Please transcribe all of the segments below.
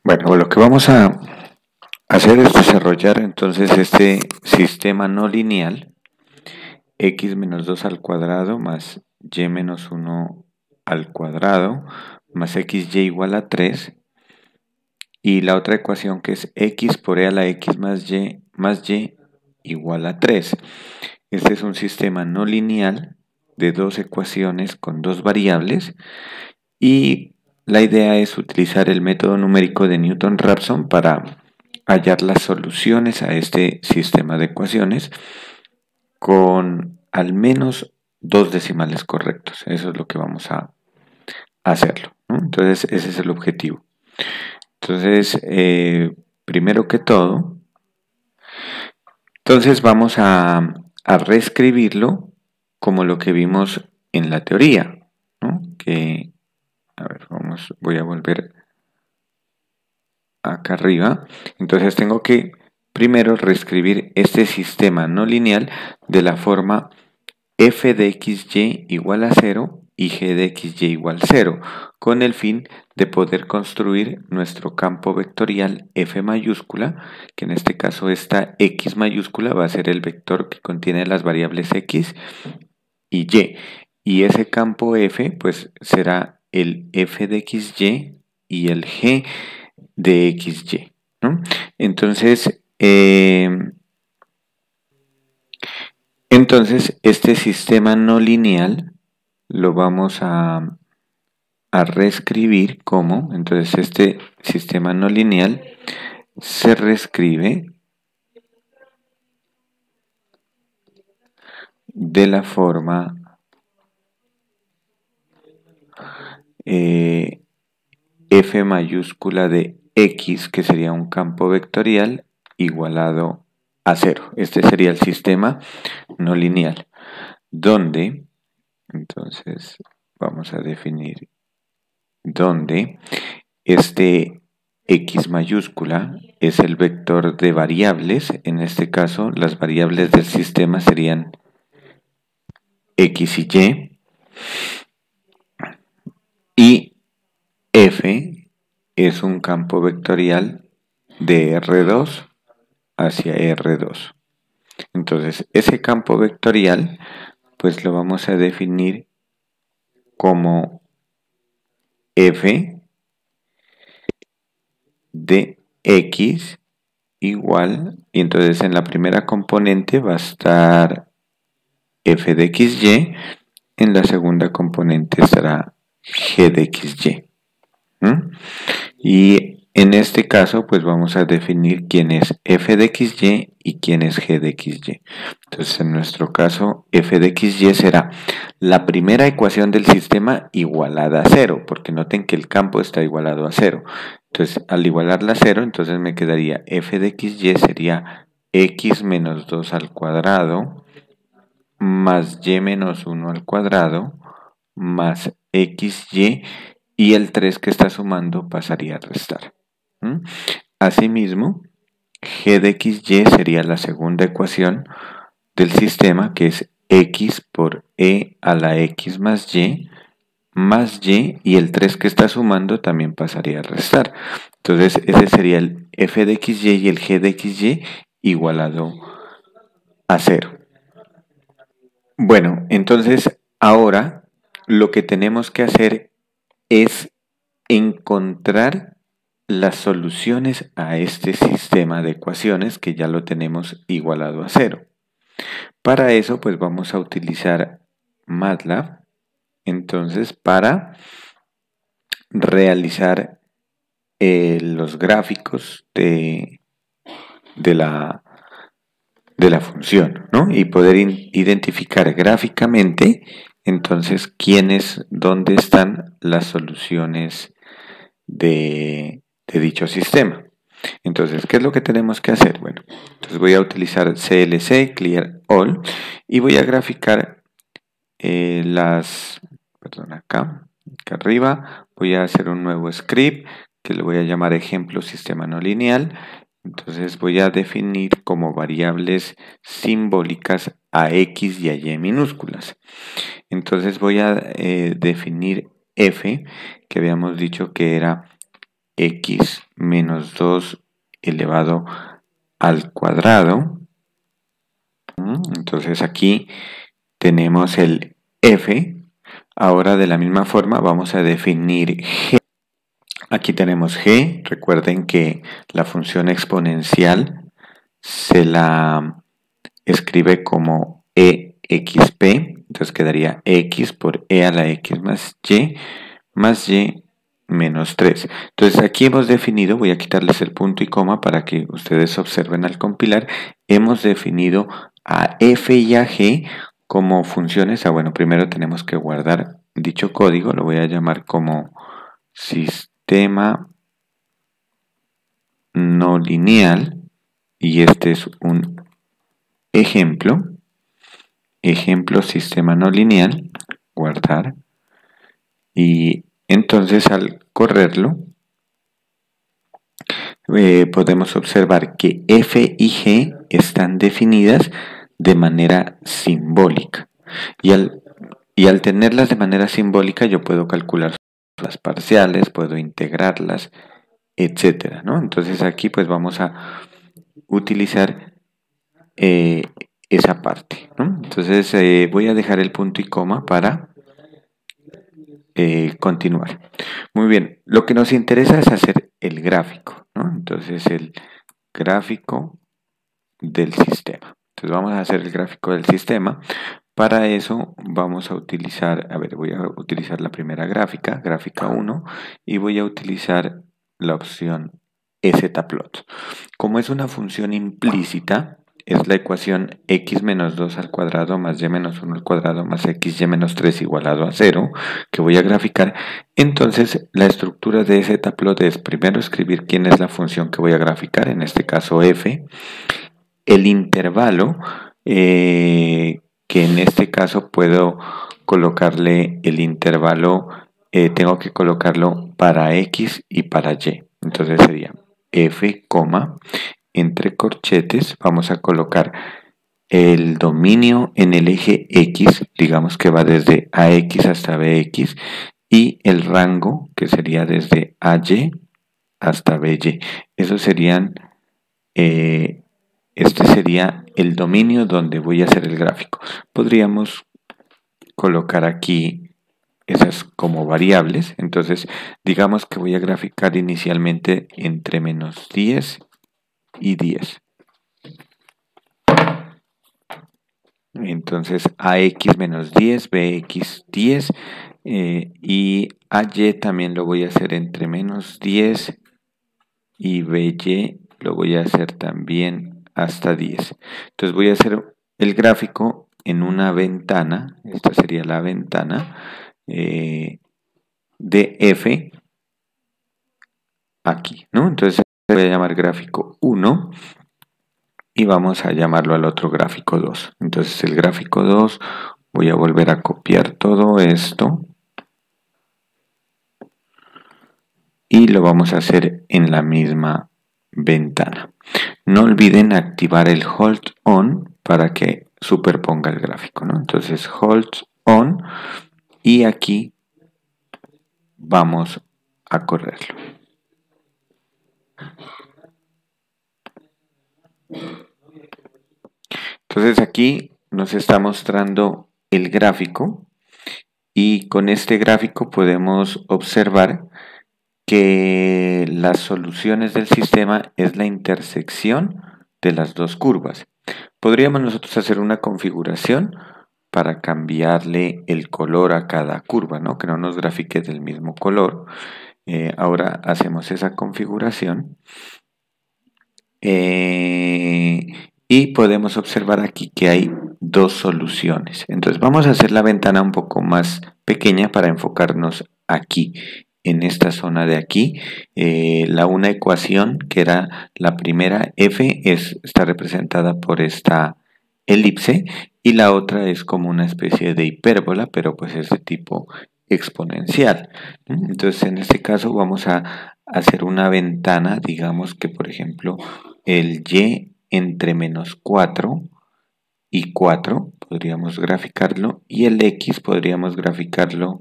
Bueno, lo que vamos a hacer es desarrollar entonces este sistema no lineal, x menos 2 al cuadrado más y menos 1 al cuadrado más xy igual a 3, y la otra ecuación que es x por e a la x más y igual a 3. Este es un sistema no lineal de dos ecuaciones con dos variables, y la idea es utilizar el método numérico de Newton-Raphson para hallar las soluciones a este sistema de ecuaciones con al menos dos decimales correctos. Eso es lo que vamos a hacerlo, ¿no? Entonces, ese es el objetivo. Entonces, primero que todo, entonces vamos a reescribirlo como lo que vimos en la teoría, ¿no? A ver, voy a volver acá arriba. Entonces tengo que primero reescribir este sistema no lineal de la forma f de xy igual a 0 y g de xy igual a 0, con el fin de poder construir nuestro campo vectorial f mayúscula, que en este caso esta x mayúscula va a ser el vector que contiene las variables x y y. Y ese campo f pues será el f de xy y el g de xy, ¿no? Entonces, este sistema no lineal lo vamos a reescribir como, entonces este sistema no lineal se reescribe de la forma f mayúscula de x, que sería un campo vectorial, igualado a 0. Este sería el sistema no lineal, donde, entonces, vamos a definir donde este x mayúscula es el vector de variables. En este caso, las variables del sistema serían x y y, y f es un campo vectorial de R2 hacia R2. Entonces, ese campo vectorial, pues lo vamos a definir como f de x igual, y entonces en la primera componente va a estar f de xy, en la segunda componente estará g de xy. Y en este caso, pues vamos a definir quién es f de xy y quién es g de xy. Entonces, en nuestro caso, f de xy será la primera ecuación del sistema igualada a 0, porque noten que el campo está igualado a 0. Entonces, al igualarla a 0, entonces me quedaría f de xy sería x menos 2 al cuadrado más y menos 1 al cuadrado más xy, y el 3 que está sumando pasaría a restar. Asimismo, g de xy sería la segunda ecuación del sistema, que es x por e a la x más y, y el 3 que está sumando también pasaría a restar. Entonces ese sería el f de xy y el g de xy igualado a 0. Bueno, entonces ahora lo que tenemos que hacer es encontrar las soluciones a este sistema de ecuaciones que ya lo tenemos igualado a 0. Para eso, pues vamos a utilizar MATLAB, entonces, para realizar los gráficos de la, de la función, ¿no? Y poder identificar gráficamente, entonces, dónde están las soluciones de dicho sistema. Entonces, ¿qué es lo que tenemos que hacer? Bueno, entonces voy a utilizar CLC, Clear All, y voy a graficar acá arriba, voy a hacer un nuevo script que le voy a llamar ejemplo sistema no lineal. Entonces voy a definir como variables simbólicas a x y a y minúsculas. Entonces voy a definir f, que habíamos dicho que era x menos menos 2 elevado al cuadrado. Entonces aquí tenemos el f. Ahora de la misma forma vamos a definir g. Aquí tenemos g. Recuerden que la función exponencial se la escribe como exp. Entonces quedaría x por e a la x más y menos 3. Entonces aquí hemos definido, voy a quitarles el punto y coma para que ustedes observen al compilar, hemos definido a f y a g como funciones. Bueno, primero tenemos que guardar dicho código, lo voy a llamar como sistema no lineal y este es un ejemplo sistema no lineal, guardar, y entonces al correrlo podemos observar que f y g están definidas de manera simbólica y al tenerlas de manera simbólica yo puedo calcular las parciales, puedo integrarlas, etcétera, ¿no? Entonces aquí pues vamos a utilizar esa parte, ¿no? Entonces voy a dejar el punto y coma para continuar. Muy bien, lo que nos interesa es hacer el gráfico, ¿no? Entonces el gráfico del sistema. Entonces vamos a hacer el gráfico del sistema. Para eso vamos a utilizar, voy a utilizar la primera gráfica, gráfica 1, y voy a utilizar la opción zplot. Como es una función implícita, es la ecuación x menos 2 al cuadrado más y menos 1 al cuadrado más x y menos 3 igualado a 0, que voy a graficar. Entonces la estructura de zplot es primero escribir quién es la función que voy a graficar, en este caso f, el intervalo, que en este caso puedo colocarle el intervalo, tengo que colocarlo para x y para y. Entonces sería f, entre corchetes vamos a colocar el dominio en el eje x, digamos que va desde ax hasta bx, y el rango que sería desde ay hasta by. Esos serían este sería el dominio donde voy a hacer el gráfico. Podríamos colocar aquí esas como variables. Entonces, digamos que voy a graficar inicialmente entre menos 10 y 10. Entonces, ax menos 10, bx 10 y ay también lo voy a hacer entre menos 10 y by lo voy a hacer también hasta 10. Entonces voy a hacer el gráfico en una ventana, esta sería la ventana de f aquí, ¿no? Entonces voy a llamar gráfico 1 y vamos a llamarlo al otro gráfico 2. Entonces el gráfico 2 voy a volver a copiar todo esto y lo vamos a hacer en la misma ventana. No olviden activar el hold on para que superponga el gráfico, ¿no? Entonces hold on y aquí vamos a correrlo. Entonces aquí nos está mostrando el gráfico y con este gráfico podemos observar que las soluciones del sistema es la intersección de las dos curvas. Podríamos nosotros hacer una configuración para cambiarle el color a cada curva, ¿no? Que no nos grafique del mismo color. Ahora hacemos esa configuración y podemos observar aquí que hay dos soluciones. Entonces vamos a hacer la ventana un poco más pequeña para enfocarnos aquí, en esta zona de aquí. Una ecuación que era la primera, f, está representada por esta elipse y la otra es como una especie de hipérbola, pero pues es de tipo exponencial. Entonces en este caso vamos a hacer una ventana, digamos que por ejemplo el y entre menos 4 y 4 podríamos graficarlo y el x podríamos graficarlo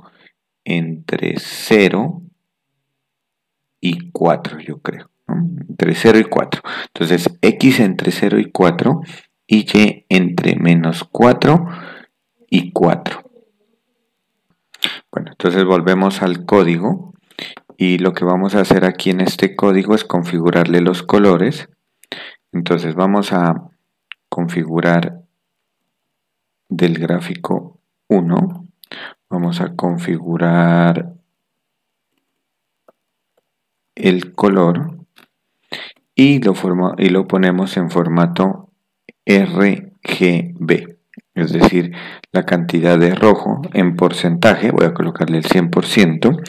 entre 0 y 4, yo creo, ¿no? entre 0 y 4. Entonces, x entre 0 y 4 y y entre menos 4 y 4. Bueno, entonces volvemos al código y lo que vamos a hacer aquí en este código es configurarle los colores. Entonces vamos a configurar del gráfico 1, vamos a configurar el color y lo ponemos en formato RGB, es decir, la cantidad de rojo en porcentaje, voy a colocarle el 100%,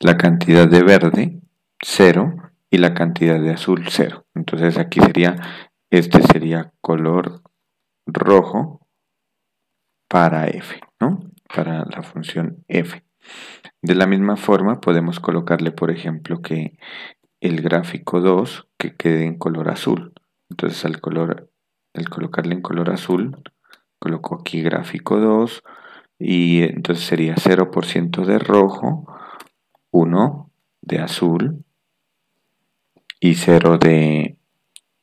la cantidad de verde 0 y la cantidad de azul 0. Entonces aquí este sería color rojo para f, ¿no? Para la función f. De la misma forma podemos colocarle, por ejemplo, que el gráfico 2 que quede en color azul. Entonces al colocarle en color azul, coloco aquí gráfico 2 y entonces sería 0% de rojo, 1 de azul y 0 de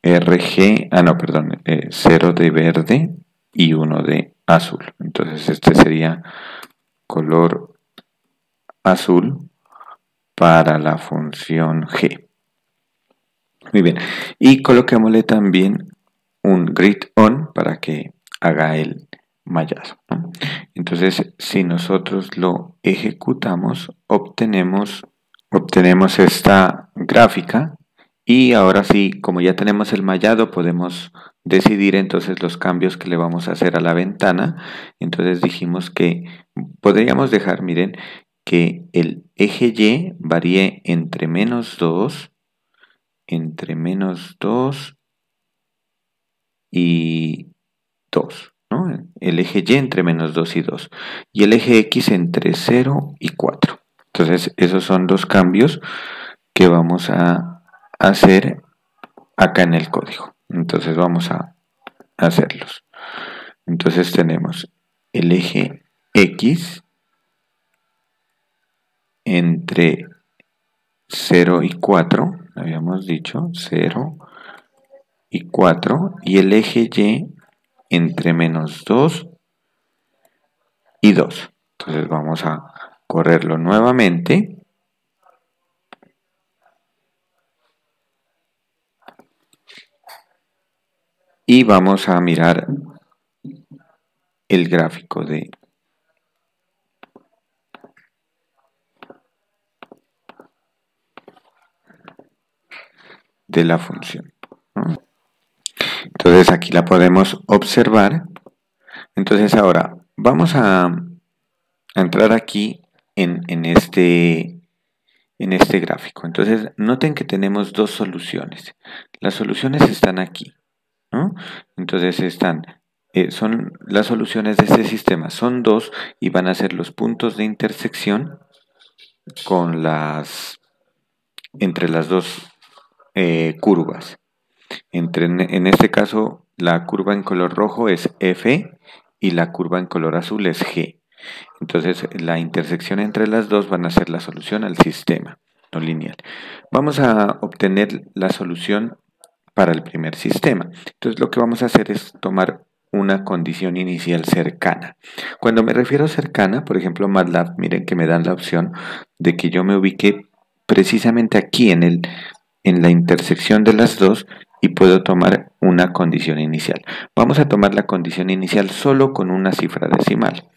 RG, no, perdón, 0 de verde y 1 de azul. Entonces este sería color azul para la función g. Muy bien, y coloquémosle también un grid on para que haga el mallado, ¿no? Entonces, si nosotros lo ejecutamos, obtenemos esta gráfica y ahora sí, como ya tenemos el mallado, podemos decidir entonces los cambios que le vamos a hacer a la ventana. Entonces dijimos que podríamos dejar, miren, que el eje Y varíe entre menos 2 y 2, ¿no? El eje Y entre menos 2 y 2. Y el eje X entre 0 y 4. Entonces, esos son los cambios que vamos a hacer acá en el código. Entonces, vamos a hacerlos. Entonces, tenemos el eje X entre 0 y 4. Habíamos dicho 0 y 4. Y el eje Y entre menos 2 y 2. Entonces vamos a correrlo nuevamente. Y vamos a mirar el gráfico de la función, ¿no? Entonces aquí la podemos observar. Entonces ahora vamos a entrar aquí en este gráfico. Entonces noten que tenemos dos soluciones. Las soluciones están aquí, ¿no? Entonces son las soluciones de este sistema, son dos y van a ser los puntos de intersección entre las dos curvas. En este caso, la curva en color rojo es F y la curva en color azul es G. Entonces, la intersección entre las dos van a ser la solución al sistema no lineal. Vamos a obtener la solución para el primer sistema. Entonces, lo que vamos a hacer es tomar una condición inicial cercana. Cuando me refiero a cercana, por ejemplo, MATLAB, miren que me dan la opción de que yo me ubique precisamente aquí en la intersección de las dos y puedo tomar una condición inicial. Vamos a tomar la condición inicial solo con una cifra decimal,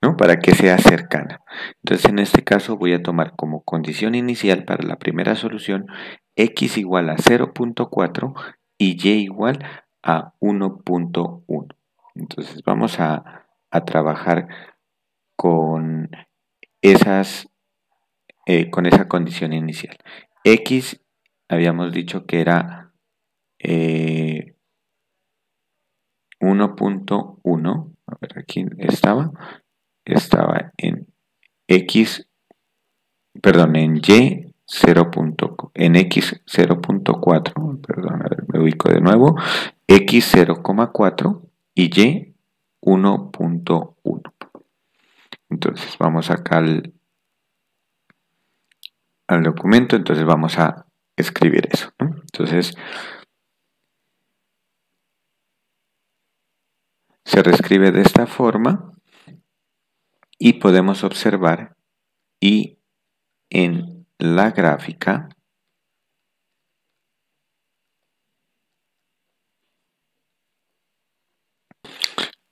¿no? Para que sea cercana. Entonces, en este caso voy a tomar como condición inicial para la primera solución x igual a 0.4 y y igual a 1.1. Entonces, vamos a trabajar con con esa condición inicial. X habíamos dicho que era 1.1, a ver, aquí estaba en X, perdón, en Y 0. En X 0.4, perdón, a ver, me ubico de nuevo, X 0,4 y Y 1.1. Entonces vamos acá al documento, entonces vamos a escribir eso, ¿no? Entonces, se reescribe de esta forma y podemos observar y en la gráfica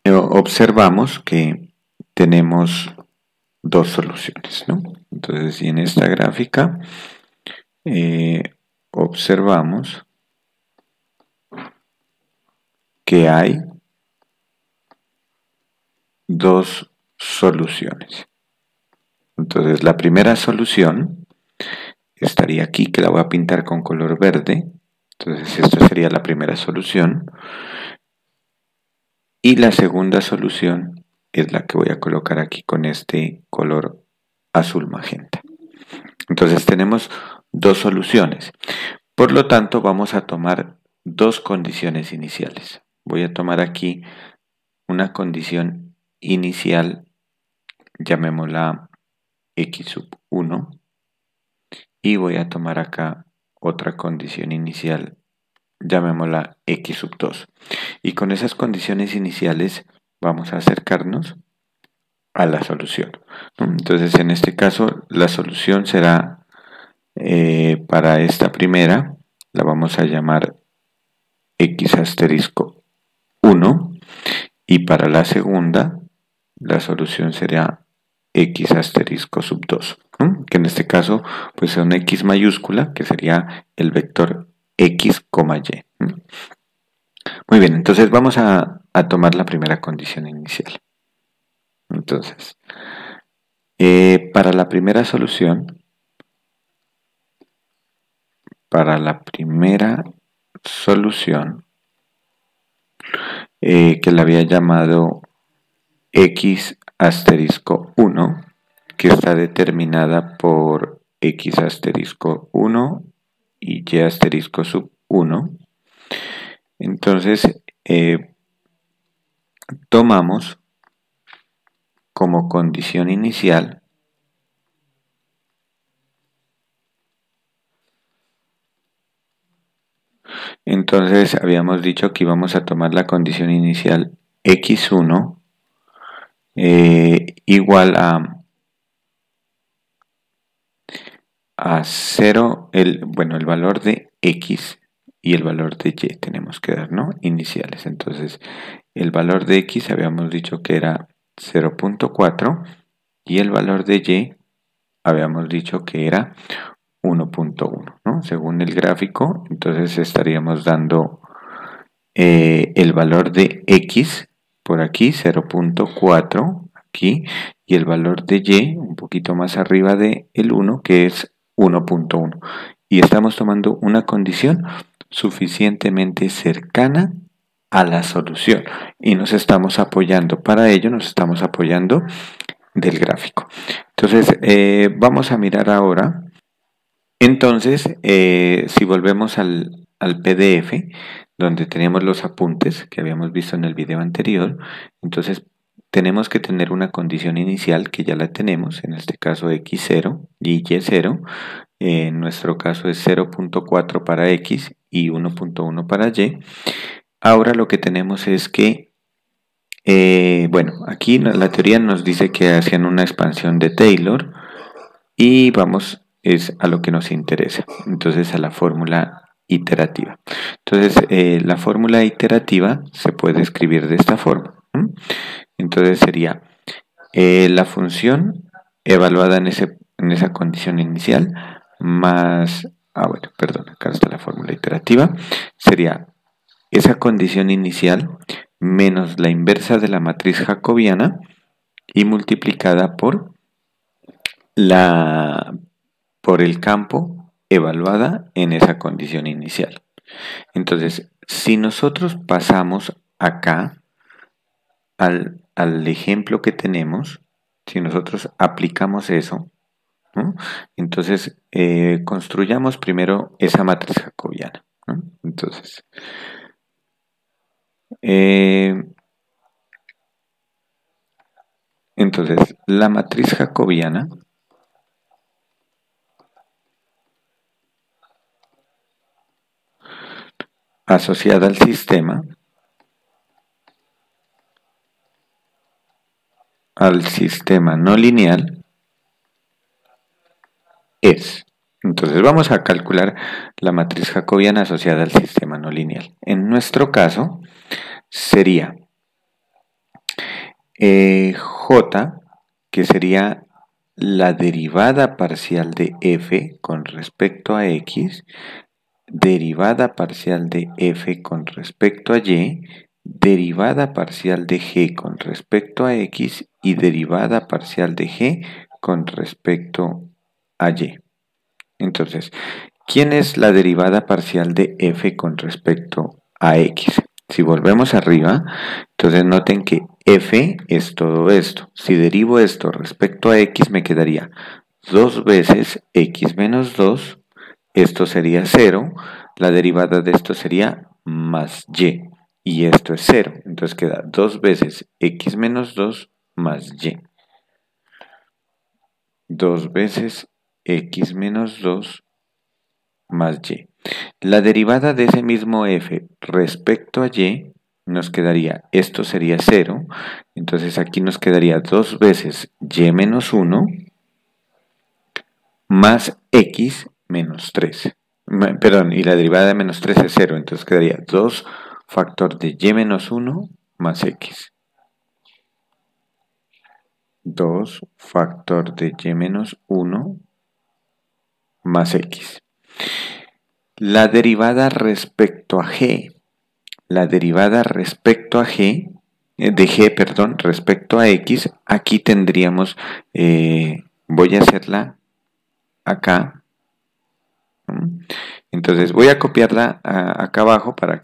observamos que tenemos dos soluciones, ¿no? Entonces, si en esta gráfica observamos que hay dos soluciones. Entonces, la primera solución estaría aquí, que la voy a pintar con color verde. Entonces, esta sería la primera solución. Y la segunda solución es la que voy a colocar aquí con este color azul magenta. Entonces tenemos dos soluciones. Por lo tanto, vamos a tomar dos condiciones iniciales. Voy a tomar aquí una condición inicial, llamémosla x sub 1, y voy a tomar acá otra condición inicial, llamémosla x sub 2. Y con esas condiciones iniciales vamos a acercarnos a la solución, ¿no? Entonces, en este caso, la solución será para esta primera, la vamos a llamar x asterisco 1, y para la segunda, la solución será x asterisco sub 2, ¿no? Que en este caso, pues es una x mayúscula, que sería el vector x, y. ¿No? Muy bien, entonces vamos a tomar la primera condición inicial. Entonces, para la primera solución, que la había llamado x asterisco 1, que está determinada por x asterisco 1 y y asterisco sub 1. Entonces, tomamos como condición inicial entonces habíamos dicho que íbamos a tomar la condición inicial x1 igual a 0, el valor de x y el valor de y tenemos que dar, ¿no? Iniciales. Entonces, el valor de x habíamos dicho que era 0.4 y el valor de y habíamos dicho que era 1.1, ¿no? Según el gráfico, entonces estaríamos dando el valor de x por aquí, 0.4 aquí, y el valor de y un poquito más arriba de el 1, que es 1.1. Y estamos tomando una condición suficientemente cercana a la solución y nos estamos apoyando, para ello nos estamos apoyando del gráfico. Entonces, vamos a mirar ahora. Entonces, si volvemos al PDF, donde teníamos los apuntes que habíamos visto en el video anterior, entonces tenemos que tener una condición inicial que ya la tenemos, en este caso x0 y y0, en nuestro caso es 0.4 para x y 1.1 para y. Ahora lo que tenemos es que, aquí la teoría nos dice que hacían una expansión de Taylor y vamos es a lo que nos interesa, entonces a la fórmula iterativa. Entonces, la fórmula iterativa se puede escribir de esta forma. Entonces sería la función evaluada en esa condición inicial más, acá está la fórmula iterativa, sería esa condición inicial menos la inversa de la matriz jacobiana y multiplicada la, por el campo evaluada en esa condición inicial. Entonces, si nosotros pasamos acá al ejemplo que tenemos, si nosotros aplicamos eso, ¿no? Entonces construyamos primero esa matriz jacobiana, ¿no? Entonces, la matriz jacobiana asociada al sistema no lineal es. Entonces vamos a calcular la matriz jacobiana asociada al sistema no lineal. En nuestro caso sería J, que sería la derivada parcial de f con respecto a x, derivada parcial de f con respecto a y, derivada parcial de g con respecto a x y derivada parcial de g con respecto a y. Entonces, ¿quién es la derivada parcial de f con respecto a x? Si volvemos arriba, entonces noten que f es todo esto. Si derivo esto respecto a x, me quedaría 2 veces x menos 2. Esto sería 0. La derivada de esto sería más y. Y esto es 0. Entonces queda 2 veces x menos 2 más y. 2 veces x menos 2 más y. La derivada de ese mismo f respecto a y nos quedaría, esto sería 0, entonces aquí nos quedaría 2 veces y menos 1 más x menos 3. Perdón, y la derivada de menos 3 es 0, entonces quedaría 2 factor de y menos 1 más x. 2 factor de y menos 1 más x. La derivada respecto a g, la derivada respecto a g, de g, perdón, respecto a x, aquí tendríamos, voy a hacerla acá. Entonces voy a copiarla acá abajo para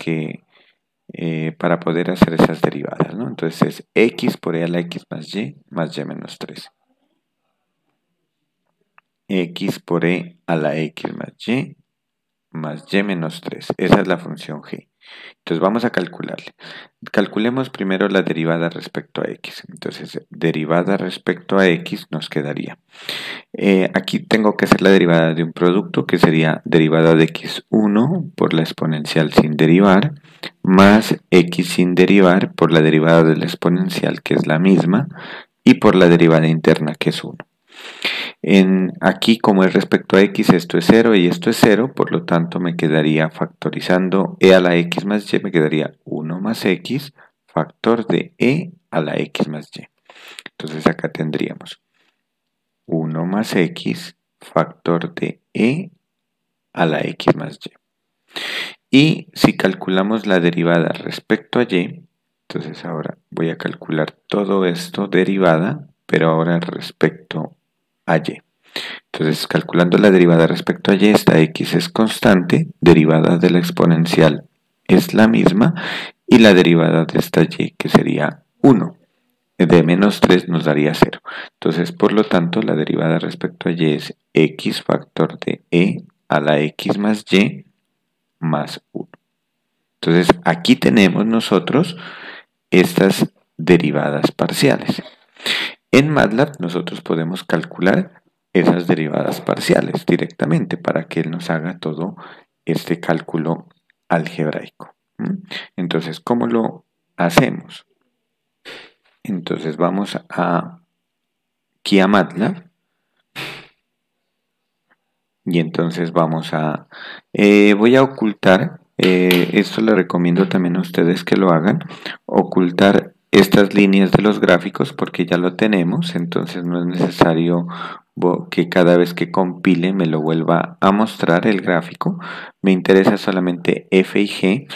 poder hacer esas derivadas, ¿no? Entonces es x por e a la x más y menos 3. X por e a la x más y menos 3. Esa es la función g. Entonces vamos a calcularle. Calculemos primero la derivada respecto a x. Entonces, derivada respecto a x nos quedaría. Aquí tengo que hacer la derivada de un producto que sería derivada de x1 por la exponencial sin derivar más x sin derivar por la derivada de la exponencial que es la misma y por la derivada interna que es 1. Aquí, como es respecto a x, esto es 0 y esto es 0, por lo tanto me quedaría factorizando e a la x más y, me quedaría 1 más x, factor de e a la x más y. Entonces acá tendríamos 1 más x, factor de e a la x más y. Y si calculamos la derivada respecto a y, entonces ahora voy a calcular todo esto derivada, pero ahora respecto a y. Entonces, calculando la derivada respecto a y, esta x es constante, derivada de la exponencial es la misma, y la derivada de esta y, que sería 1, de menos 3 nos daría 0. Entonces, por lo tanto, la derivada respecto a y es x factor de e a la x más y más 1. Entonces, aquí tenemos nosotros estas derivadas parciales. En MATLAB nosotros podemos calcular esas derivadas parciales directamente para que él nos haga todo este cálculo algebraico. Entonces, ¿cómo lo hacemos? Entonces vamos aquí a MATLAB y entonces vamos voy a ocultar, esto le recomiendo también a ustedes que lo hagan, ocultar estas líneas de los gráficos porque ya lo tenemos, entonces no es necesario que cada vez que compile me lo vuelva a mostrar el gráfico. Me interesa solamente f y g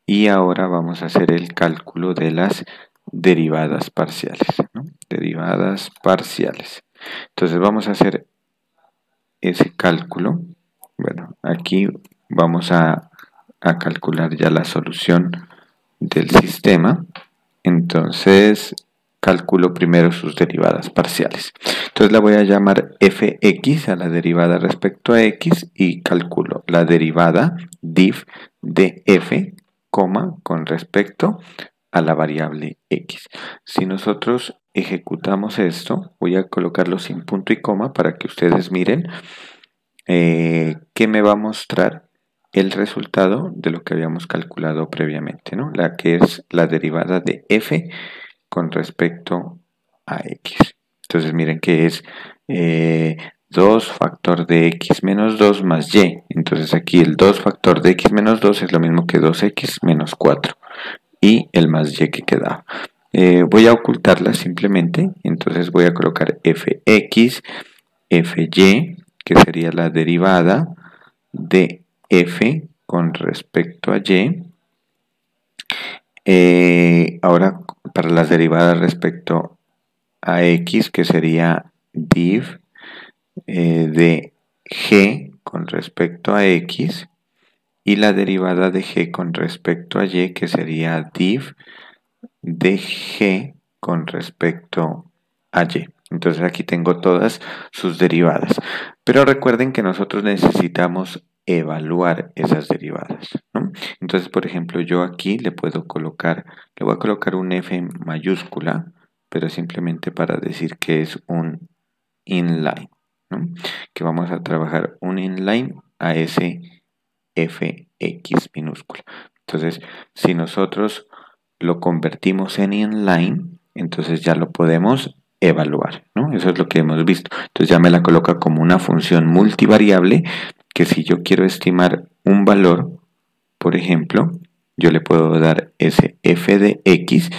y ahora vamos a hacer el cálculo de las derivadas parciales, ¿no? Derivadas parciales. Entonces vamos a hacer ese cálculo. Bueno, aquí vamos a calcular ya la solución del sistema. Entonces calculo primero sus derivadas parciales. Entonces la voy a llamar fx a la derivada respecto a x y calculo la derivada div de f, con respecto a la variable x. Si nosotros ejecutamos esto, voy a colocarlo sin punto y coma para que ustedes miren qué me va a mostrar el resultado de lo que habíamos calculado previamente, ¿no? La que es la derivada de f con respecto a x. Entonces miren que es 2 factor de x menos 2 más y. Entonces aquí el 2 factor de x menos 2 es lo mismo que 2x menos 4. Y el más y que quedaba. Voy a ocultarla simplemente. Entonces voy a colocar fx, fy, que sería la derivada de f con respecto a y. Ahora para las derivadas respecto a x, que sería div de g con respecto a x, y la derivada de g con respecto a y, que sería div de g con respecto a y. Entonces aquí tengo todas sus derivadas. Pero recuerden que nosotros necesitamos evaluar esas derivadas, ¿no? Entonces, por ejemplo, yo aquí le voy a colocar un f mayúscula, pero simplemente para decir que es un inline, ¿no? Que vamos a trabajar un inline a ese fx minúscula. Entonces, si nosotros lo convertimos en inline, entonces ya lo podemos evaluar, ¿no? Eso es lo que hemos visto. Entonces ya me la coloca como una función multivariable que si yo quiero estimar un valor, por ejemplo, yo le puedo dar ese f de x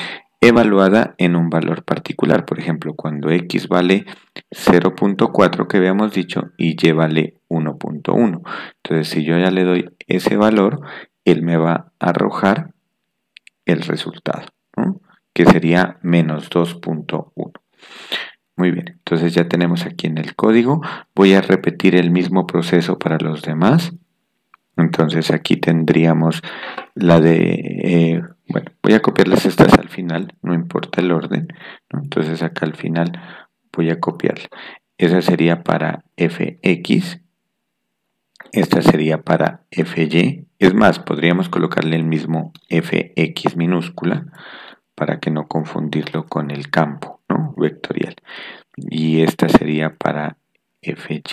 evaluada en un valor particular. Por ejemplo, cuando x vale 0.4 que habíamos dicho y y vale 1.1. Entonces, si yo ya le doy ese valor, él me va a arrojar el resultado, ¿no? Que sería menos 2.1. Muy bien, entonces ya tenemos aquí en el código. Voy a repetir el mismo proceso para los demás. Entonces aquí tendríamos la de, bueno, voy a copiarlas estas al final, no importa el orden, ¿no? Entonces acá al final voy a copiarla. Esa sería para fx, esta sería para fy. Es más, podríamos colocarle el mismo fx minúscula para que no confundirlo con el campo, ¿no? Vectorial. Y esta sería para fy.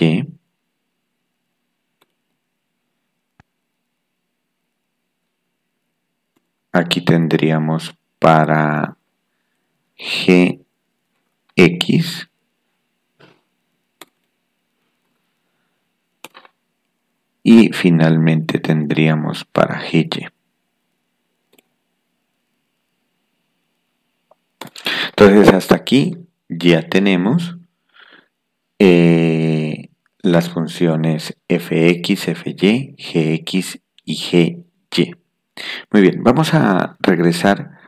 Aquí tendríamos para gx y finalmente tendríamos para gy. Entonces hasta aquí ya tenemos las funciones fx, fy, gx y gy. Muy bien, vamos a regresar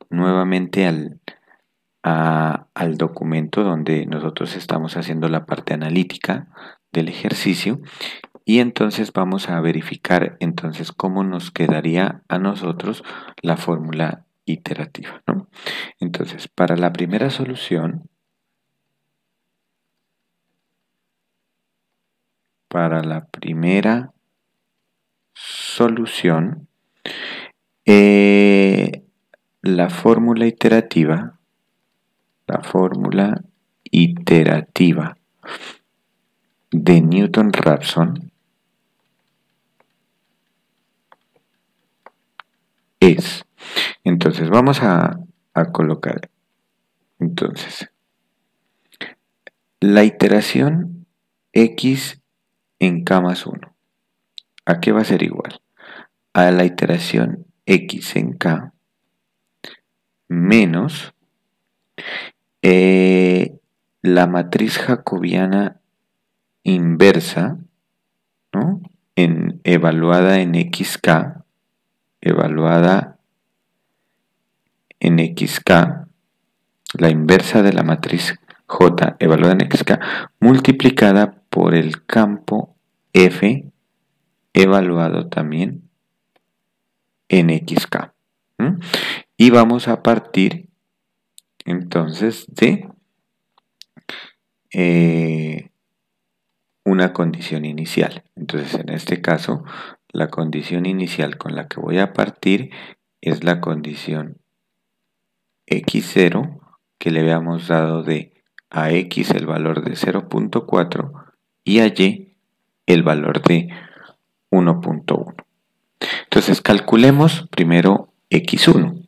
nuevamente al documento donde nosotros estamos haciendo la parte analítica del ejercicio y entonces vamos a verificar entonces cómo nos quedaría a nosotros la fórmula iterativa, ¿no? Entonces, para la primera solución, la fórmula iterativa de Newton-Raphson es, entonces vamos a colocar, entonces, la iteración x en k más 1, ¿a qué va a ser igual? A la iteración x en k menos la matriz jacobiana inversa, ¿no? Evaluada en xk, la inversa de la matriz J evaluada en xk, multiplicada por el campo F evaluado también en xk. ¿Mm? Y vamos a partir entonces de una condición inicial. Entonces, en este caso, la condición inicial con la que voy a partir es la condición x0 que le habíamos dado de a x el valor de 0.4 y a y el valor de 1.1. Entonces calculemos primero x1.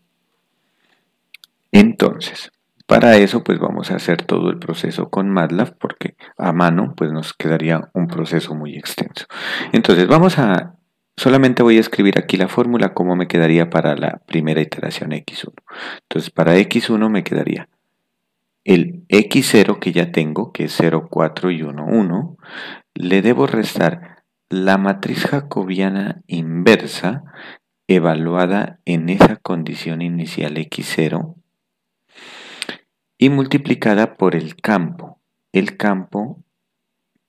Entonces, para eso pues vamos a hacer todo el proceso con MATLAB porque a mano pues nos quedaría un proceso muy extenso. Entonces solamente voy a escribir aquí la fórmula como me quedaría para la primera iteración x1. Entonces para x1 me quedaría el x0 que ya tengo, que es 0, 4 y 1, 1, le debo restar la matriz jacobiana inversa evaluada en esa condición inicial x0 y multiplicada por el campo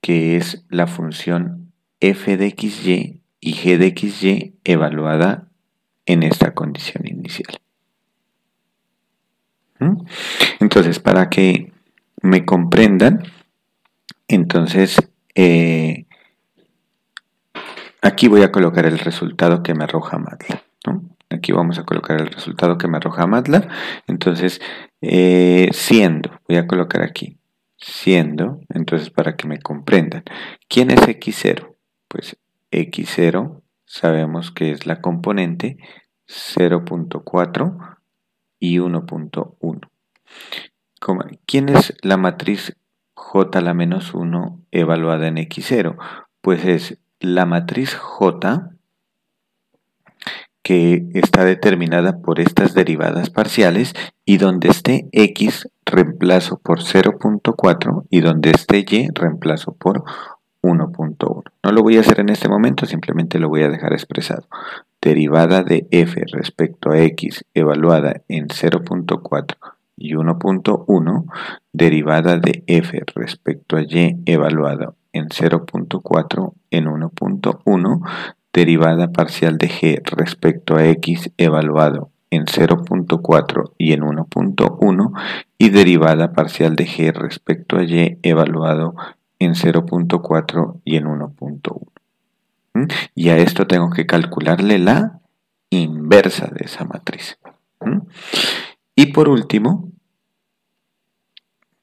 que es la función f de xy y g de xy evaluada en esta condición inicial. Entonces, para que me comprendan, entonces aquí voy a colocar el resultado que me arroja MATLAB, ¿no? Aquí vamos a colocar el resultado que me arroja MATLAB. Entonces, voy a colocar aquí, entonces para que me comprendan. ¿Quién es x0? Pues x0 sabemos que es la componente 0.4 y 1.1. ¿Quién es la matriz J la menos 1 evaluada en x0? Pues es la matriz J que está determinada por estas derivadas parciales y donde esté x reemplazo por 0.4 y donde esté y reemplazo por 1.1. No lo voy a hacer en este momento, simplemente lo voy a dejar expresado. Derivada de f respecto a x evaluada en 0.4 y 1.1, derivada de f respecto a y evaluada en 0.4 en 1.1, derivada parcial de g respecto a x evaluado en 0.4 y en 1.1 y derivada parcial de g respecto a y evaluado en 0.4 y en 1.1. Y a esto tengo que calcularle la inversa de esa matriz. Y por último,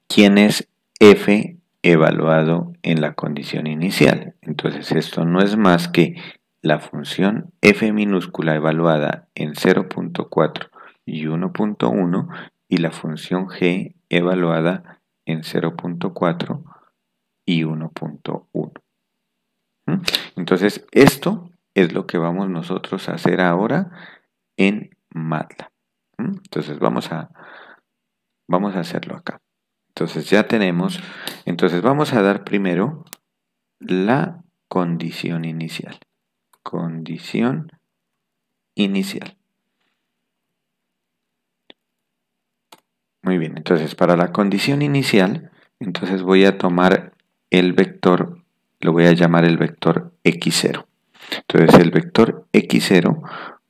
¿quién es f evaluado en la condición inicial? Entonces esto no es más que la función f minúscula evaluada en 0.4 y 1.1 y la función g evaluada en 0.4 y 1.1. Entonces esto es lo que vamos nosotros a hacer ahora en MATLAB. Entonces vamos a hacerlo acá. Entonces ya tenemos, entonces vamos a dar primero la condición inicial. Condición inicial. Muy bien, entonces para la condición inicial, entonces voy a tomar el vector, lo voy a llamar el vector x0. Entonces el vector x0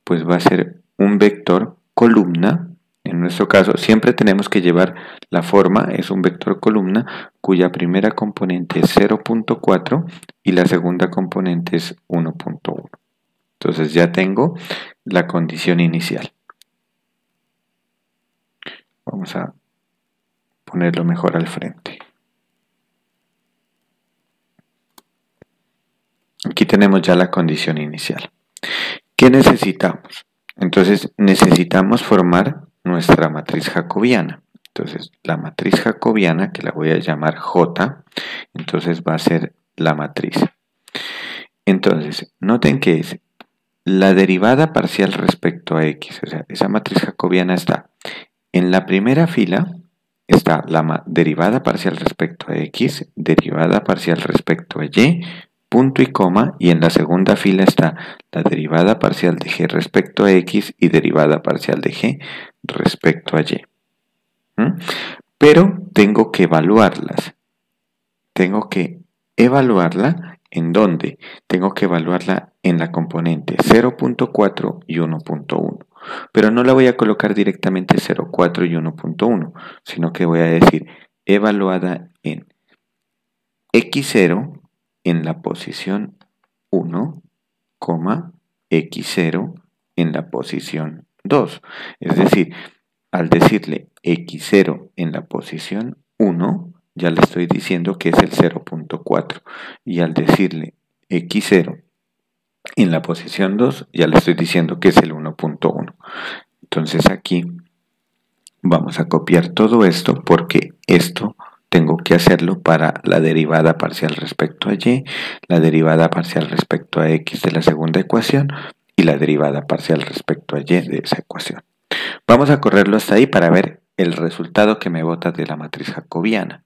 pues va a ser un vector columna. En nuestro caso siempre tenemos que llevar la forma, es un vector columna cuya primera componente es 0.4 y la segunda componente es 1.1. Entonces ya tengo la condición inicial. Vamos a ponerlo mejor al frente. Aquí tenemos ya la condición inicial. ¿Qué necesitamos? Entonces necesitamos formar nuestra matriz jacobiana. Entonces la matriz jacobiana, que la voy a llamar J, entonces va a ser la matriz. Entonces, noten que es la derivada parcial respecto a x. O sea, esa matriz jacobiana está en la primera fila, está la derivada parcial respecto a x, derivada parcial respecto a y, punto y coma, y en la segunda fila está la derivada parcial de g respecto a x y derivada parcial de g respecto a y. Pero tengo que evaluarlas. Tengo que evaluarla ¿en dónde? Tengo que evaluarla en la componente 0.4 y 1.1. Pero no la voy a colocar directamente 0.4 y 1.1, sino que voy a decir evaluada en x0 en la posición 1, x0 en la posición 2. Es decir, al decirle x0 en la posición 1, ya le estoy diciendo que es el 0.4. Y al decirle x0 En la posición 2 ya le estoy diciendo que es el 1.1. Entonces aquí vamos a copiar todo esto porque esto tengo que hacerlo para la derivada parcial respecto a y, la derivada parcial respecto a x de la segunda ecuación y la derivada parcial respecto a y de esa ecuación. Vamos a correrlo hasta ahí para ver el resultado que me bota de la matriz jacobiana.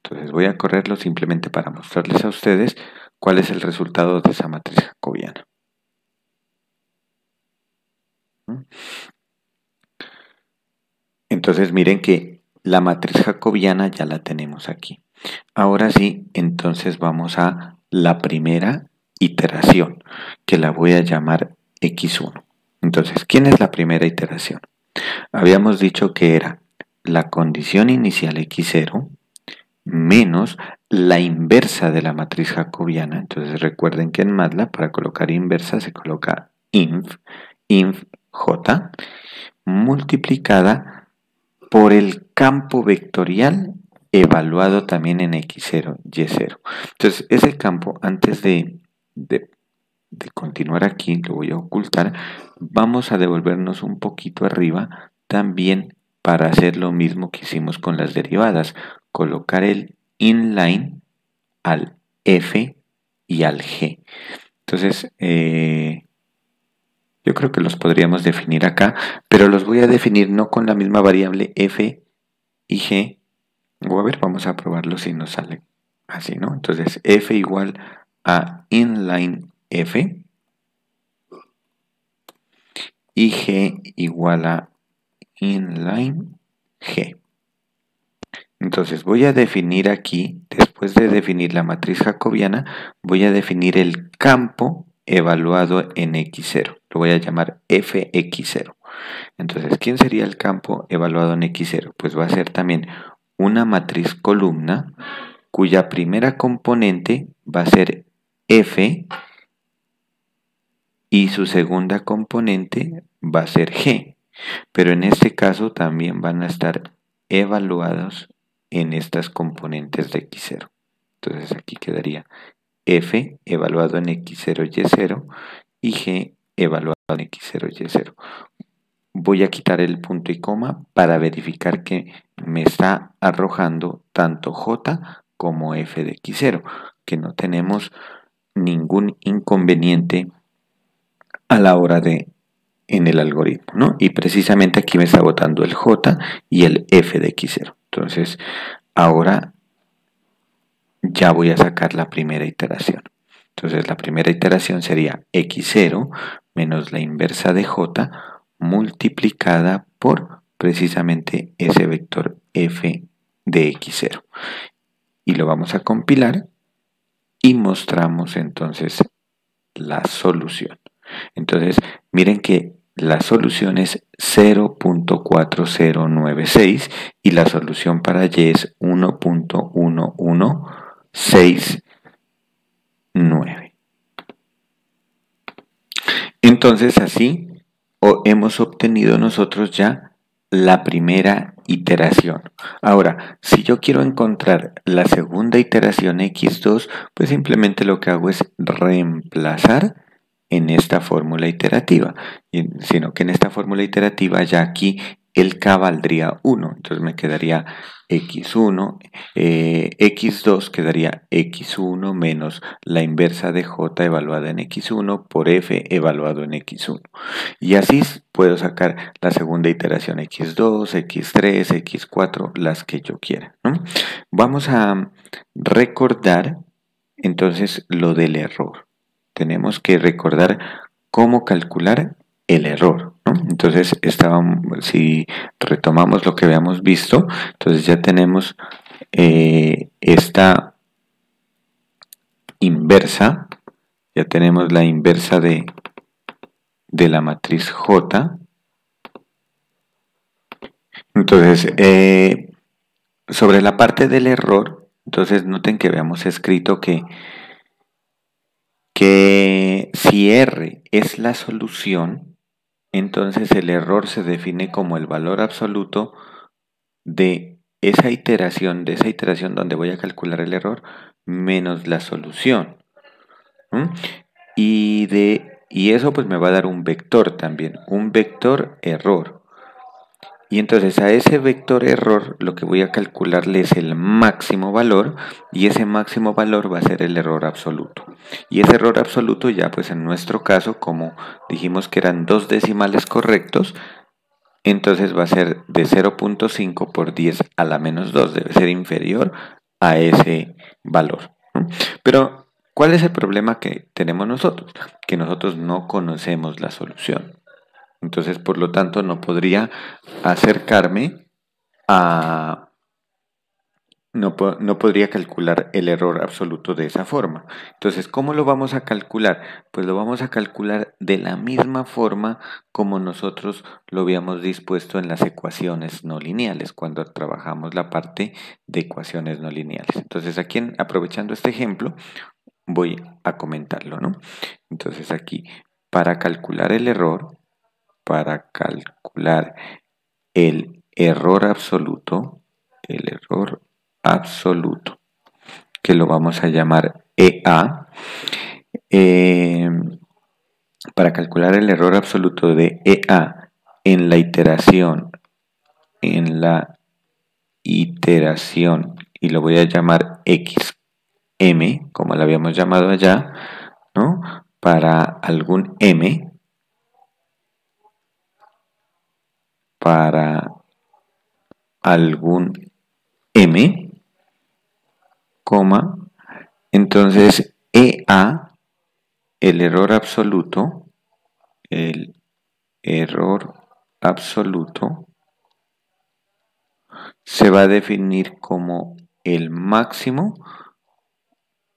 Entonces voy a correrlo simplemente para mostrarles a ustedes cuál es el resultado de esa matriz jacobiana. Entonces miren que la matriz jacobiana ya la tenemos aquí. Ahora sí, entonces vamos a la primera iteración, que la voy a llamar x1. Entonces, ¿quién es la primera iteración? Habíamos dicho que era la condición inicial x0 menos la inversa de la matriz jacobiana. Entonces recuerden que en MATLAB para colocar inversa se coloca inf j multiplicada por el campo vectorial evaluado también en x0, y0. Entonces ese campo, antes de continuar aquí, lo voy a ocultar, vamos a devolvernos un poquito arriba también para hacer lo mismo que hicimos con las derivadas, colocar el inline al f y al g. Entonces, yo creo que los podríamos definir acá, pero los voy a definir no con la misma variable f y g. O a ver, vamos a probarlo si nos sale así, ¿no? Entonces, f igual a inline f y g igual a inline g. Entonces voy a definir aquí, después de definir la matriz jacobiana, voy a definir el campo evaluado en x0. Lo voy a llamar fx0. Entonces, ¿quién sería el campo evaluado en x0? Pues va a ser también una matriz columna cuya primera componente va a ser f y su segunda componente va a ser g. Pero en este caso también van a estar evaluados en estas componentes de x0. Entonces aquí quedaría f evaluado en x0, y0 y g evaluado en x0, y0. Voy a quitar el punto y coma para verificar que me está arrojando tanto j como f de x0, que no tenemos ningún inconveniente a la hora de en el algoritmo, ¿no? Y precisamente aquí me está botando el j y el f de x0. Entonces, ahora ya voy a sacar la primera iteración. Entonces, la primera iteración sería x0 menos la inversa de j multiplicada por precisamente ese vector f de x0. Y lo vamos a compilar y mostramos entonces la solución. Entonces, miren que la solución es 0.4096 y la solución para y es 1.1169. Entonces, así hemos obtenido nosotros ya la primera iteración. Ahora, si yo quiero encontrar la segunda iteración x2, pues simplemente lo que hago es reemplazar en esta fórmula iterativa, sino que en esta fórmula iterativa ya aquí el k valdría 1, entonces me quedaría x1, x2 quedaría x1 menos la inversa de j evaluada en x1 por f evaluado en x1. Y así puedo sacar la segunda iteración x2, x3, x4, las que yo quiera, ¿no? Vamos a recordar entonces lo del error. Tenemos que recordar cómo calcular el error, ¿no? Entonces, si retomamos lo que habíamos visto, entonces ya tenemos esta inversa, ya tenemos la inversa de la matriz J. Entonces, sobre la parte del error, entonces noten que habíamos escrito que si R es la solución, entonces el error se define como el valor absoluto de esa iteración donde voy a calcular el error, menos la solución. y eso pues me va a dar un vector también, un vector error. Y entonces a ese vector error lo que voy a calcularle es el máximo valor y ese máximo valor va a ser el error absoluto. Y ese error absoluto ya pues en nuestro caso, como dijimos que eran dos decimales correctos, entonces va a ser de 0.5 por 10 a la menos 2, debe ser inferior a ese valor, ¿no? Pero, ¿cuál es el problema que tenemos nosotros? Que nosotros no conocemos la solución. Entonces, por lo tanto, no podría acercarme a... No podría calcular el error absoluto de esa forma. Entonces, ¿cómo lo vamos a calcular? Pues lo vamos a calcular de la misma forma como nosotros lo habíamos dispuesto en las ecuaciones no lineales, cuando trabajamos la parte de ecuaciones no lineales. Entonces, aquí, aprovechando este ejemplo, voy a comentarlo, ¿no? Entonces, aquí, para calcular el error, para calcular el error absoluto, que lo vamos a llamar EA, eh, para calcular el error absoluto de EA en la iteración, y lo voy a llamar XM, como lo habíamos llamado allá, ¿no? Para algún M, para algún M, coma, entonces EA, el error absoluto se va a definir como el máximo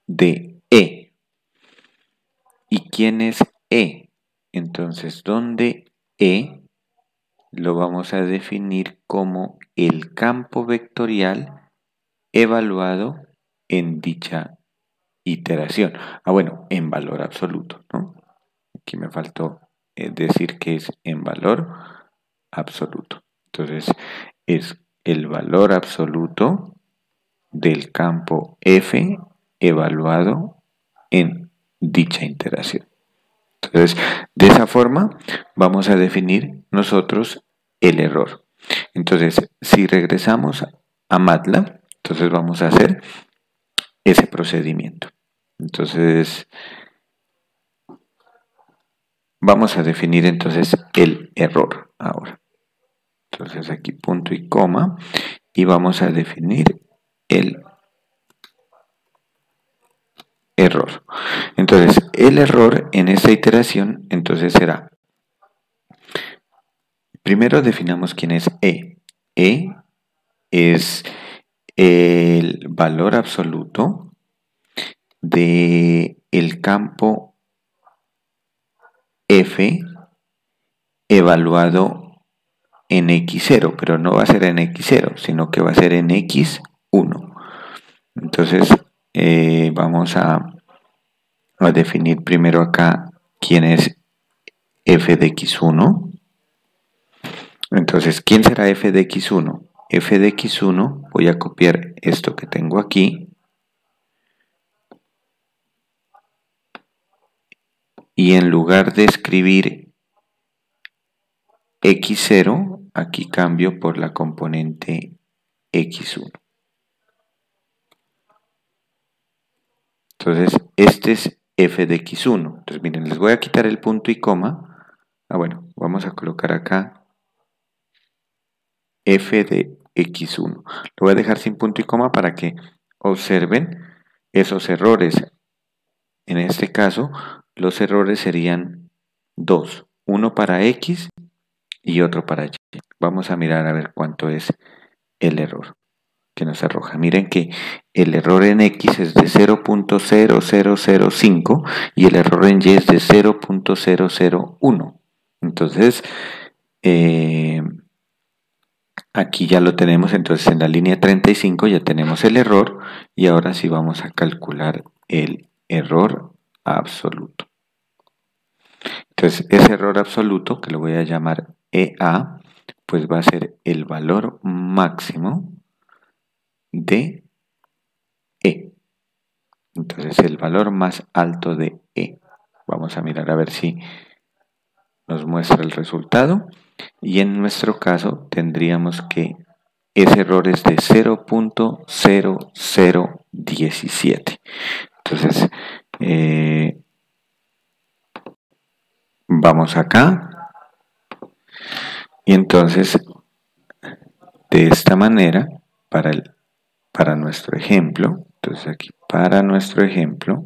de E. ¿Y quién es E? Entonces, ¿dónde E lo vamos a definir como el campo vectorial evaluado en dicha iteración? Ah, bueno, en valor absoluto, ¿no? Aquí me faltó decir que es en valor absoluto. Entonces, es el valor absoluto del campo F evaluado en dicha iteración. Entonces, de esa forma vamos a definir nosotros el error. Entonces, si regresamos a MATLAB, entonces vamos a hacer ese procedimiento. Entonces, vamos a definir entonces el error ahora. Entonces aquí punto y coma y vamos a definir el error. Entonces, el error en esta iteración entonces será, primero definamos quién es E. E es el valor absoluto de el campo F evaluado en X0, pero no va a ser en X0, sino que va a ser en X1. Entonces, vamos a definir primero acá quién es f de x1. Entonces, ¿quién será f de x1? F de x1, voy a copiar esto que tengo aquí y en lugar de escribir x0, aquí cambio por la componente x1. Entonces, este es f de x1. Entonces, miren, les voy a quitar el punto y coma. Ah, bueno, vamos a colocar acá f de x1. Lo voy a dejar sin punto y coma para que observen esos errores. En este caso, los errores serían dos, uno para x y otro para y. Vamos a mirar a ver cuánto es el error que nos arroja. Miren que el error en x es de 0.0005 y el error en y es de 0.001. Entonces, aquí ya lo tenemos, entonces en la línea 35 ya tenemos el error y ahora sí vamos a calcular el error absoluto. Entonces ese error absoluto, que lo voy a llamar EA, pues va a ser el valor máximo de E. Entonces el valor más alto de E. Vamos a mirar a ver si nos muestra el resultado. Y en nuestro caso tendríamos que ese error es de 0.0017. Entonces, vamos acá. Y entonces, de esta manera, para nuestro ejemplo, entonces aquí para nuestro ejemplo,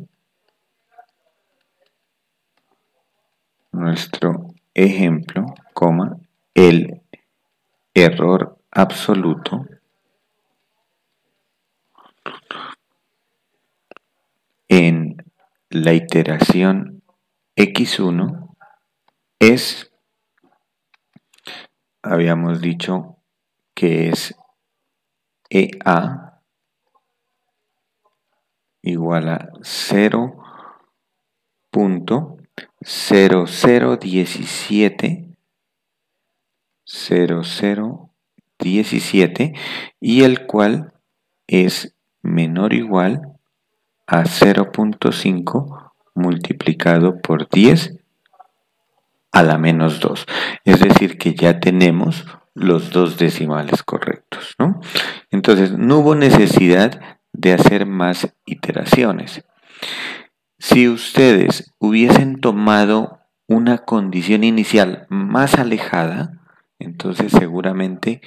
coma, el error absoluto en la iteración x1 es, habíamos dicho que es EA igual a 0.0017 y el cual es menor o igual a 0.5 multiplicado por 10 a la menos 2. Es decir, que ya tenemos los dos decimales correctos, ¿no? Entonces, no hubo necesidad de hacer más iteraciones. Si ustedes hubiesen tomado una condición inicial más alejada, entonces seguramente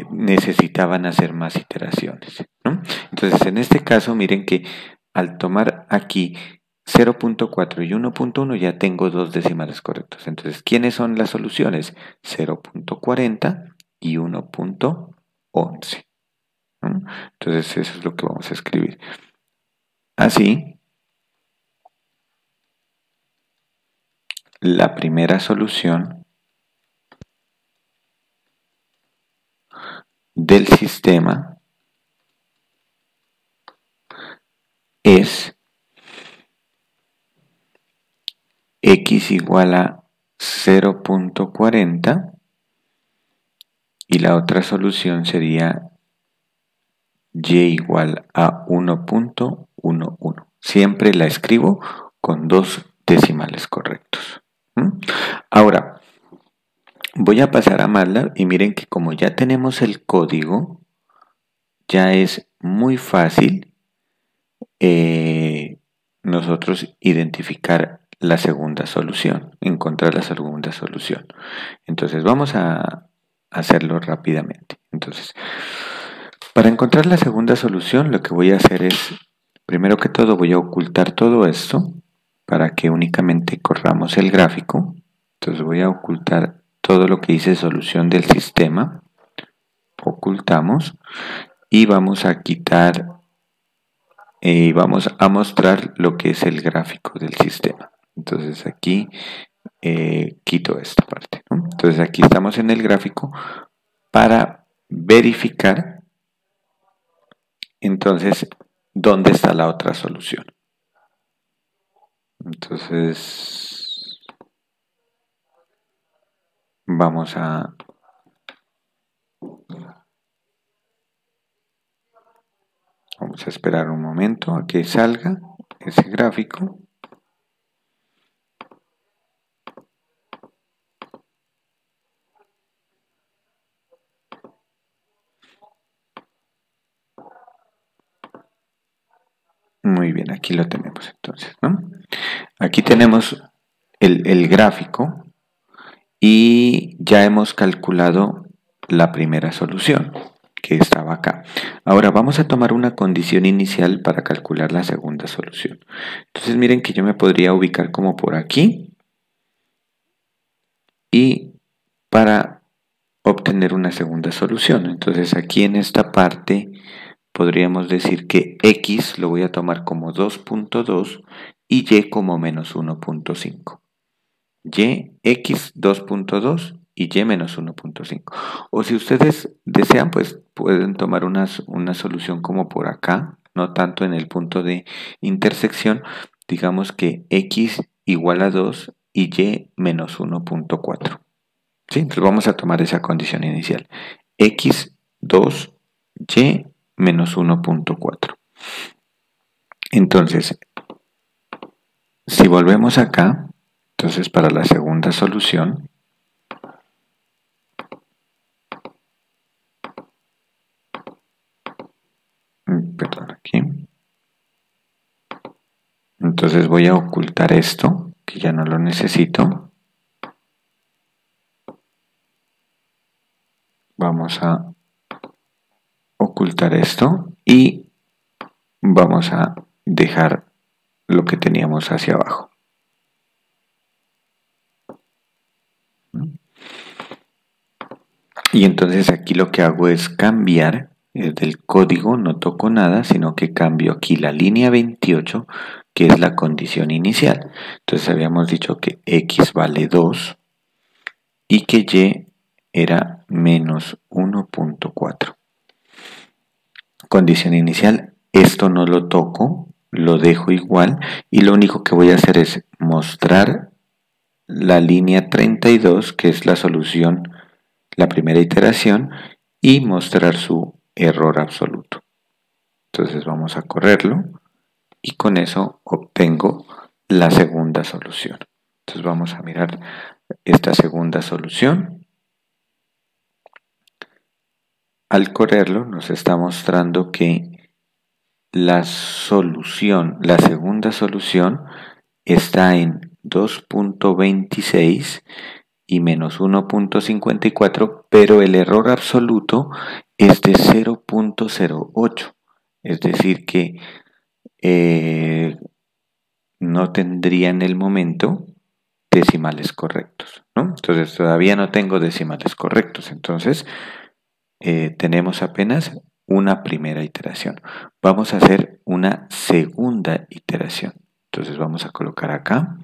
necesitaban hacer más iteraciones, ¿no? Entonces, en este caso, miren que al tomar aquí 0.4 y 1.1 ya tengo dos decimales correctos. Entonces, ¿quiénes son las soluciones? 0.40 y 1.11. ¿no? Entonces, eso es lo que vamos a escribir. Así, la primera solución del sistema es x igual a 0.40 y la otra solución sería y igual a 1.11. Siempre la escribo con dos decimales correctos. Ahora, voy a pasar a MATLAB y miren que como ya tenemos el código, ya es muy fácil nosotros identificar la segunda solución, encontrar la segunda solución. Entonces vamos a hacerlo rápidamente. Entonces, para encontrar la segunda solución, lo que voy a hacer es, primero que todo, voy a ocultar todo esto para que únicamente corramos el gráfico. Entonces voy a ocultar todo lo que dice solución del sistema. Ocultamos y vamos a quitar y vamos a mostrar lo que es el gráfico del sistema. Entonces aquí quito esta parte, ¿no? Entonces aquí estamos en el gráfico para verificar entonces dónde está la otra solución. Entonces vamos a esperar un momento a que salga ese gráfico. Muy bien, aquí lo tenemos entonces, ¿no? Aquí tenemos el gráfico y ya hemos calculado la primera solución que estaba acá. Ahora vamos a tomar una condición inicial para calcular la segunda solución. Entonces miren que yo me podría ubicar como por aquí y para obtener una segunda solución. Entonces aquí en esta parte podríamos decir que x lo voy a tomar como 2.2 y y como menos 1.5. Y, x 2.2 y y menos 1.5. O si ustedes desean, pues pueden tomar una solución como por acá, no tanto en el punto de intersección. Digamos que x igual a 2 y y menos 1.4. ¿Sí? Entonces vamos a tomar esa condición inicial. X 2, y menos 1.4. Entonces, si volvemos acá, entonces para la segunda solución, perdón, aquí. Entonces voy a ocultar esto, que ya no lo necesito. Vamos a ocultar esto y vamos a dejar lo que teníamos hacia abajo. Y entonces aquí lo que hago es cambiar del código, no toco nada, sino que cambio aquí la línea 28, que es la condición inicial. Entonces habíamos dicho que x vale 2 y que y era menos 1.4. Condición inicial, esto no lo toco, lo dejo igual y lo único que voy a hacer es mostrar la línea 32, que es la solución, la primera iteración, y mostrar su error absoluto. Entonces vamos a correrlo y con eso obtengo la segunda solución. Entonces vamos a mirar esta segunda solución. Al correrlo nos está mostrando que la segunda solución está en 2.26 y menos 1.54, pero el error absoluto es de 0.08. Es decir que no tendría en el momento decimales correctos, ¿no? Entonces todavía no tengo decimales correctos. Entonces tenemos apenas una primera iteración. Vamos a hacer una segunda iteración. Entonces vamos a colocar acá.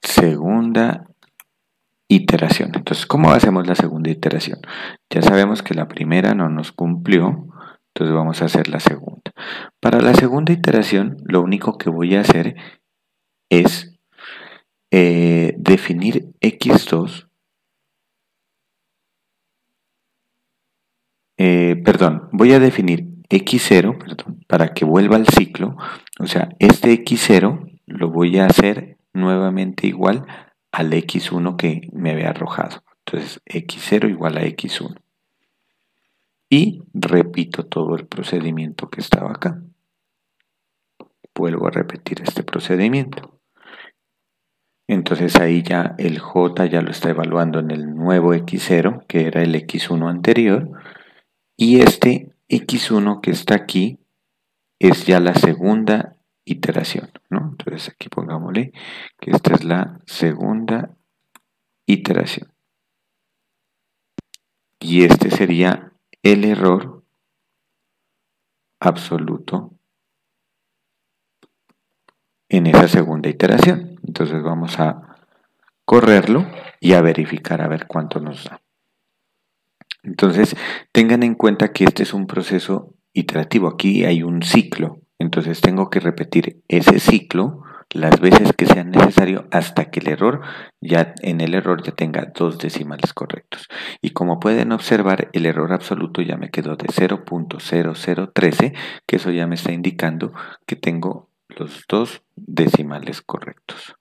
Segunda iteración. Entonces, ¿cómo hacemos la segunda iteración? Ya sabemos que la primera no nos cumplió, entonces vamos a hacer la segunda. Para la segunda iteración, lo único que voy a hacer es definir x2. Voy a definir x0, para que vuelva al ciclo. O sea, este x0 lo voy a hacer nuevamente igual al x1 que me había arrojado. Entonces, x0 igual a x1. Y repito todo el procedimiento que estaba acá. Vuelvo a repetir este procedimiento. Entonces ahí ya el j ya lo está evaluando en el nuevo x0, que era el x1 anterior. Y este x1 que está aquí es ya la segunda iteración, ¿no? Entonces aquí pongámosle que esta es la segunda iteración. Y este sería el error absoluto en esa segunda iteración. Entonces vamos a correrlo y a verificar a ver cuánto nos da. Entonces tengan en cuenta que este es un proceso iterativo. Aquí hay un ciclo. Entonces tengo que repetir ese ciclo las veces que sea necesario hasta que en el error ya tenga 2 decimales correctos. Y como pueden observar, el error absoluto ya me quedó de 0.0013, que eso ya me está indicando que tengo los 2 decimales correctos.